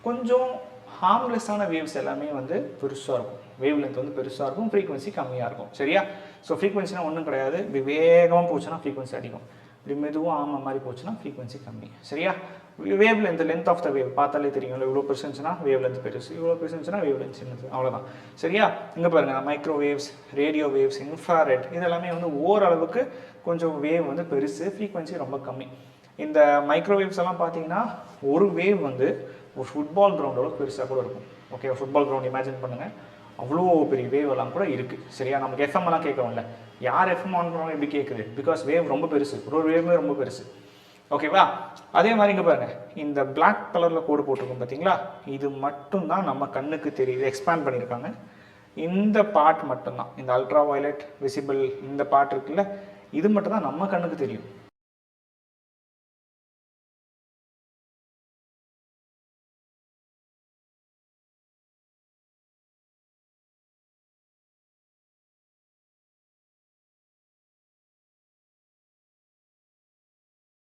கொஞ்சம் ஹார்ம்லெஸ்ஸான வேவ்ஸ் எல்லாமே வந்து பெருசாக இருக்கும், வேவ் லென்த் வந்து பெருசாக இருக்கும், ஃப்ரீக்வன்சி கம்மியாக இருக்கும். சரியா? ஸோ ஃப்ரீக்வன்சினா ஒன்றும் கிடையாது, இப்படி வேகமாக போச்சுன்னா ஃப்ரீக்வன்சி அதிகம், இப்படி மெதுவாக ஆமாம் மாதிரி போச்சுன்னா ஃப்ரீக்வன்சி கம்மி. சரியா? Wavelength of the wave பார்த்தாலே தெரியும், இவ்வளோ பெருசுன்னா வேவ் லென்த் பெருசு, இவ்வளோ பெருசுன்னா வேவ் லென்த் சின்னது, அவ்வளோதான். சரியா? இங்கே பாருங்கள், மைக்ரோவேவ்ஸ், ரேடியோ வேவ்ஸ், இன்ஃப்ராரெட் இதெல்லாமே வந்து ஓரளவுக்கு கொஞ்சம் வேவ் வந்து பெருசு, ஃப்ரீக்வன்சி ரொம்ப கம்மி. இந்த மைக்ரோவேவ்ஸ் எல்லாம் பார்த்தீங்கன்னா ஒரு வேவ் வந்து ஒரு ஃபுட்பால் கிரவுண்டோட பெருசாக கூட இருக்கும். ஓகே, ஃபுட்பால் கிரவுண்ட் இமேஜின் பண்ணுங்கள், அவ்வளோ பெரிய வேவ் எல்லாம் கூட இருக்குது. சரியா? நமக்கு எஃப்எம் எல்லாம் கேட்குறோம்ல, யார் எஃப்எம் ஆன் பண்ணுவாங்க எப்படி கேட்குது? பிகாஸ் வேவ் ரொம்ப பெருசு, ஒரு வேவுமே ரொம்ப பெருசு. ஓகேவா? அதே மாதிரி இங்கே பாருங்கள், இந்த பிளாக் கலரில் கோடு போட்டிருக்கோம் பார்த்தீங்களா, இது மட்டும்தான் நம்ம கண்ணுக்கு தெரியுது, எக்ஸ்பேண்ட் பண்ணியிருக்காங்க. இந்த பார்ட் மட்டும்தான், இந்த அல்ட்ரா வயலட் விசிபிள் இந்த பார்ட் இருக்குல்ல, இது மட்டும் தான் நம்ம கண்ணுக்கு தெரியும்.